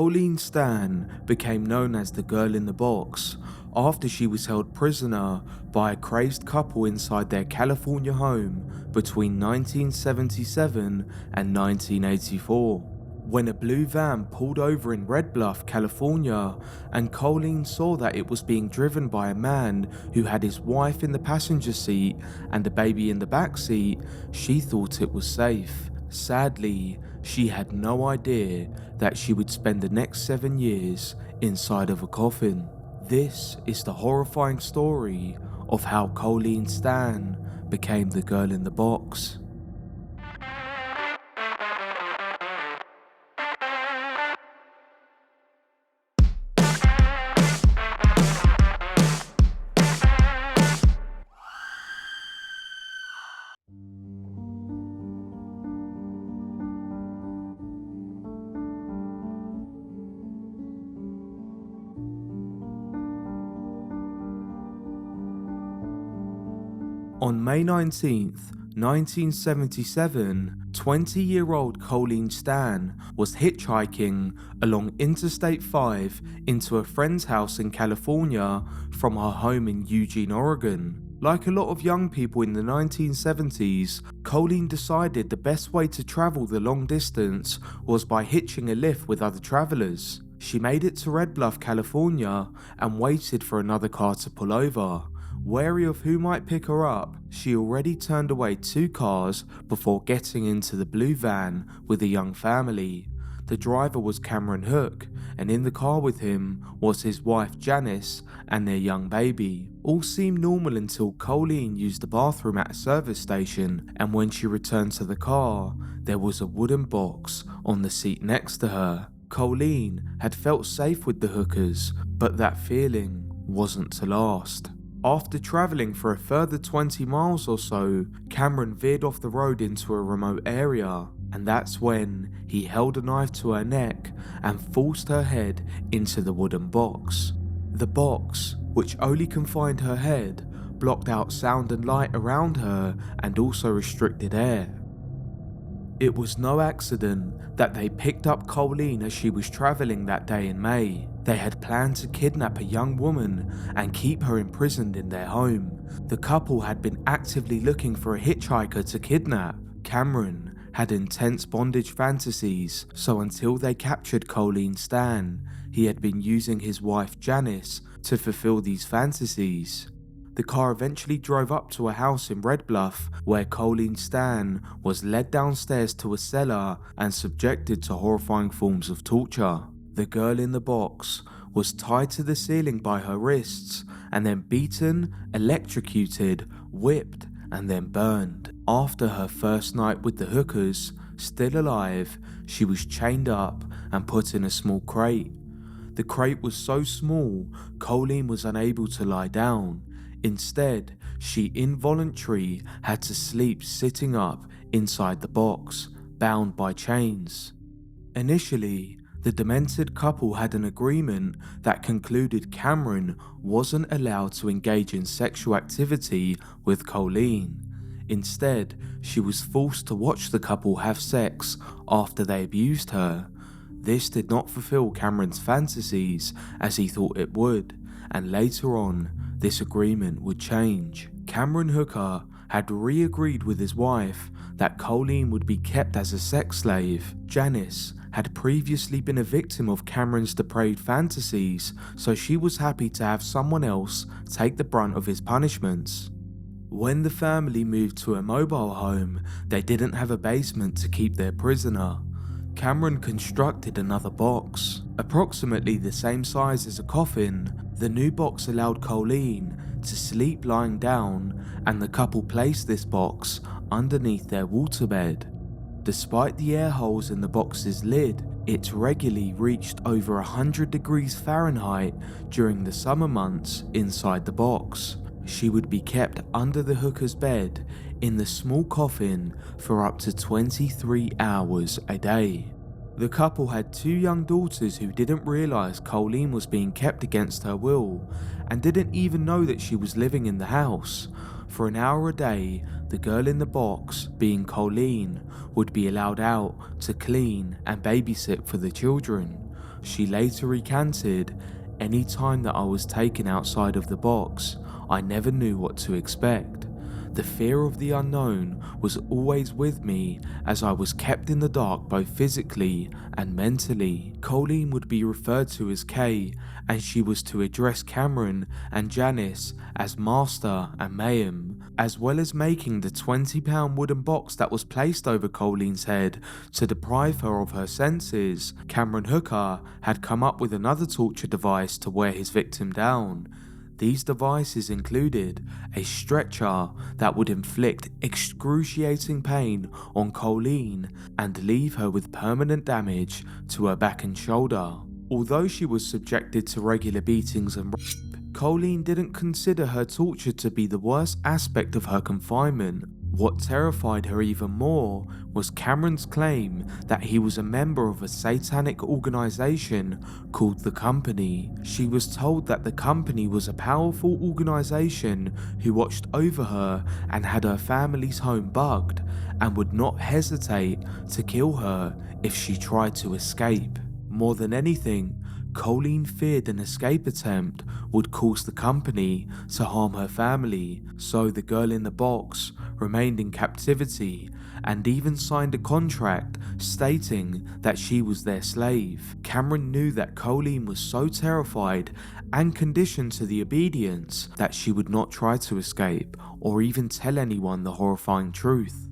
Colleen Stan became known as the girl in the box after she was held prisoner by a crazed couple inside their California home between 1977 and 1984. When a blue van pulled over in Red Bluff, California, and Colleen saw that it was being driven by a man who had his wife in the passenger seat and a baby in the back seat, she thought it was safe. Sadly, she had no idea that she would spend the next 7 years inside of a coffin. This is the horrifying story of how Colleen Stan became the girl in the box. On May 19th, 1977, 20-year-old Colleen Stan was hitchhiking along Interstate 5 into a friend's house in California from her home in Eugene, Oregon. Like a lot of young people in the 1970s, Colleen decided the best way to travel the long distance was by hitching a lift with other travelers. She made it to Red Bluff, California, and waited for another car to pull over. Wary of who might pick her up, she already turned away 2 cars before getting into the blue van with a young family. The driver was Cameron Hook, and in the car with him was his wife Janice and their young baby. All seemed normal until Colleen used the bathroom at a service station, and when she returned to the car, there was a wooden box on the seat next to her. Colleen had felt safe with the hookers, but that feeling wasn't to last. After travelling for a further 20 miles or so, Cameron veered off the road into a remote area, and that's when he held a knife to her neck and forced her head into the wooden box. The box, which only confined her head, blocked out sound and light around her and also restricted air. It was no accident that they picked up Colleen as she was travelling that day in May. They had planned to kidnap a young woman and keep her imprisoned in their home. The couple had been actively looking for a hitchhiker to kidnap. Cameron had intense bondage fantasies, so until they captured Colleen Stan, he had been using his wife Janice to fulfill these fantasies. The car eventually drove up to a house in Red Bluff where Colleen Stan was led downstairs to a cellar and subjected to horrifying forms of torture. The girl in the box was tied to the ceiling by her wrists and then beaten, electrocuted, whipped, and then burned. After her first night with the hookers, still alive, she was chained up and put in a small crate. The crate was so small, Colleen was unable to lie down. Instead, she involuntarily had to sleep sitting up inside the box, bound by chains. Initially, the demented couple had an agreement that concluded Cameron wasn't allowed to engage in sexual activity with Colleen. Instead, she was forced to watch the couple have sex after they abused her. This did not fulfill Cameron's fantasies as he thought it would, and later on, this agreement would change. Cameron Hooker had re-agreed with his wife that Colleen would be kept as a sex slave. Janice had previously been a victim of Cameron's depraved fantasies, so she was happy to have someone else take the brunt of his punishments. When the family moved to a mobile home, they didn't have a basement to keep their prisoner. Cameron constructed another box, approximately the same size as a coffin. The new box allowed Colleen to sleep lying down, and the couple placed this box underneath their waterbed. Despite the air holes in the box's lid, it regularly reached over 100 degrees Fahrenheit during the summer months inside the box. She would be kept under the hooker's bed in the small coffin for up to 23 hours a day. The couple had 2 young daughters who didn't realise Colleen was being kept against her will and didn't even know that she was living in the house. For an hour a day, the girl in the box, being Colleen, would be allowed out to clean and babysit for the children. She later recanted, "Any time that I was taken outside of the box, I never knew what to expect. The fear of the unknown was always with me as I was kept in the dark both physically and mentally." Colleen would be referred to as Kay, and she was to address Cameron and Janice as Master and Mayhem, as well as making the £20 wooden box that was placed over Colleen's head to deprive her of her senses. Cameron Hooker had come up with another torture device to wear his victim down. These devices included a stretcher that would inflict excruciating pain on Colleen and leave her with permanent damage to her back and shoulder. Although she was subjected to regular beatings and rape, Colleen didn't consider her torture to be the worst aspect of her confinement. What terrified her even more was Cameron's claim that he was a member of a satanic organization called the Company. She was told that the Company was a powerful organization who watched over her and had her family's home bugged and would not hesitate to kill her if she tried to escape. More than anything, Colleen feared an escape attempt would cause the Company to harm her family, so the girl in the box remained in captivity and even signed a contract stating that she was their slave. Cameron knew that Colleen was so terrified and conditioned to the obedience that she would not try to escape or even tell anyone the horrifying truth.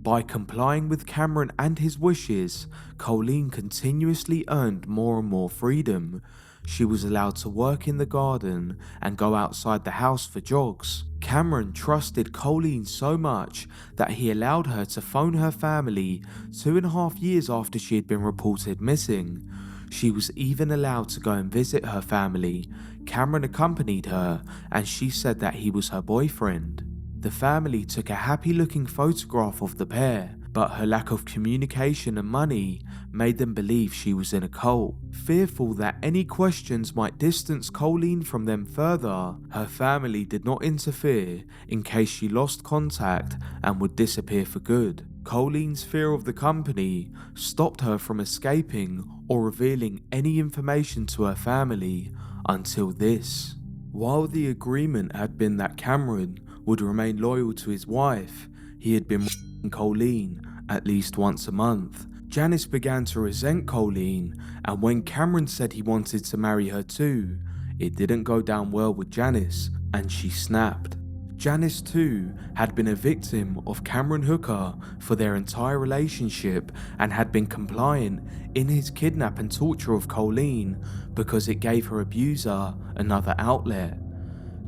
By complying with Cameron and his wishes, Colleen continuously earned more and more freedom. She was allowed to work in the garden and go outside the house for jogs. Cameron trusted Colleen so much that he allowed her to phone her family 2.5 years after she had been reported missing. She was even allowed to go and visit her family. Cameron accompanied her and she said that he was her boyfriend. The family took a happy-looking photograph of the pair, but her lack of communication and money made them believe she was in a cult. Fearful that any questions might distance Colleen from them further, her family did not interfere in case she lost contact and would disappear for good. Colleen's fear of the Company stopped her from escaping or revealing any information to her family until this. While the agreement had been that Cameron would remain loyal to his wife, he had been Colleen at least once a month. Janice began to resent Colleen, and when Cameron said he wanted to marry her too, it didn't go down well with Janice and she snapped. Janice too had been a victim of Cameron Hooker for their entire relationship and had been compliant in his kidnap and torture of Colleen because it gave her abuser another outlet.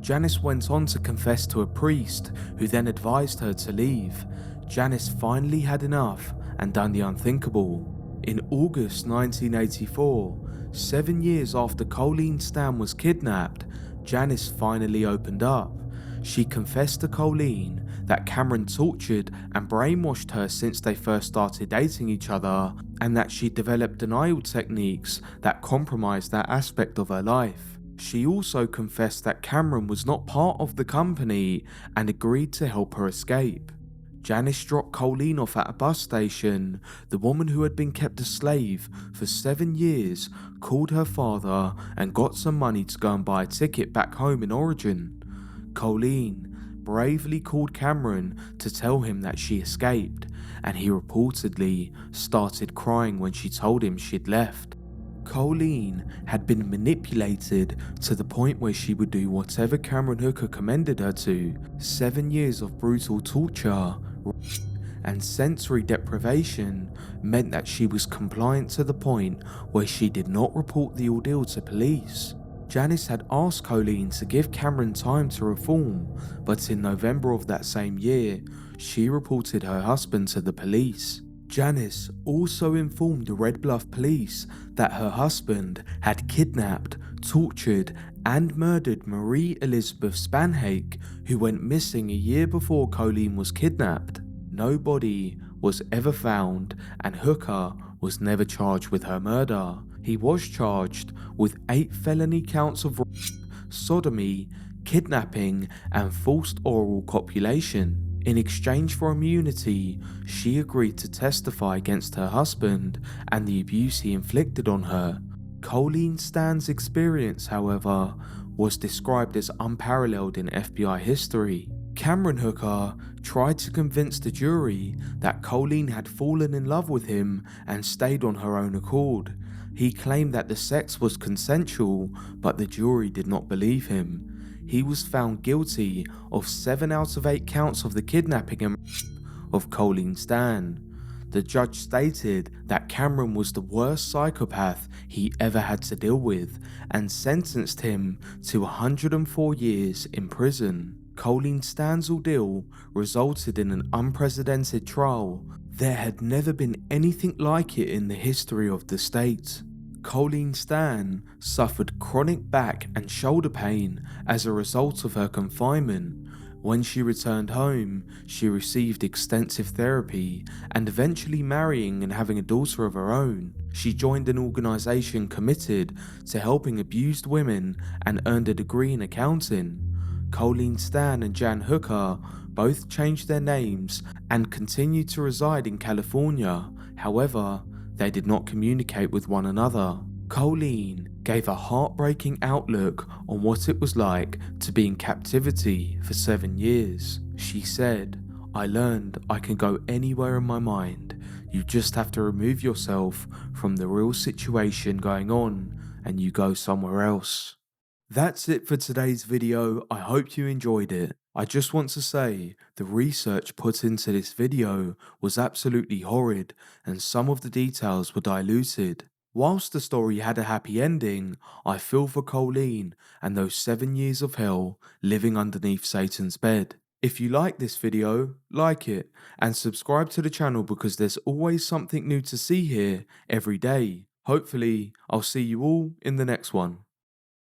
Janice went on to confess to a priest who then advised her to leave. Janice finally had enough and done the unthinkable. In August 1984, 7 years after Colleen Stan was kidnapped, Janice finally opened up. She confessed to Colleen that Cameron tortured and brainwashed her since they first started dating each other, and that she developed denial techniques that compromised that aspect of her life. She also confessed that Cameron was not part of the Company and agreed to help her escape. Janice dropped Colleen off at a bus station. The woman who had been kept a slave for 7 years called her father and got some money to go and buy a ticket back home in Oregon. Colleen bravely called Cameron to tell him that she escaped, and he reportedly started crying when she told him she'd left. Colleen had been manipulated to the point where she would do whatever Cameron Hooker commended her to. 7 years of brutal torture and sensory deprivation meant that she was compliant to the point where she did not report the ordeal to police. Janice had asked Colleen to give Cameron time to reform, but in November of that same year, she reported her husband to the police. Janice also informed the Red Bluff police that her husband had kidnapped, tortured, and murdered Marie Elizabeth Spanhake, who went missing a year before Colleen was kidnapped. No body was ever found, and Hooker was never charged with her murder. He was charged with 8 felony counts of rape, sodomy, kidnapping, and forced oral copulation. In exchange for immunity, she agreed to testify against her husband and the abuse he inflicted on her. Colleen Stan's experience, however, was described as unparalleled in FBI history. Cameron Hooker tried to convince the jury that Colleen had fallen in love with him and stayed on her own accord. He claimed that the sex was consensual, but the jury did not believe him. He was found guilty of 7 out of 8 counts of the kidnapping and of Colleen Stan. The judge stated that Cameron was the worst psychopath he ever had to deal with and sentenced him to 104 years in prison. Colleen Stan's ordeal resulted in an unprecedented trial. There had never been anything like it in the history of the state. Colleen Stan suffered chronic back and shoulder pain as a result of her confinement. When she returned home, she received extensive therapy, and eventually marrying and having a daughter of her own. She joined an organisation committed to helping abused women and earned a degree in accounting. Colleen Stan and Jan Hooker both changed their names and continued to reside in California. However, they did not communicate with one another. Colleen gave a heartbreaking outlook on what it was like to be in captivity for 7 years. She said, "I learned I can go anywhere in my mind. You just have to remove yourself from the real situation going on and you go somewhere else." That's it for today's video. I hope you enjoyed it. I just want to say the research put into this video was absolutely horrid and some of the details were diluted. Whilst the story had a happy ending, I feel for Colleen and those 7 years of hell living underneath Satan's bed. If you like this video, like it and subscribe to the channel because there's always something new to see here every day. Hopefully, I'll see you all in the next one.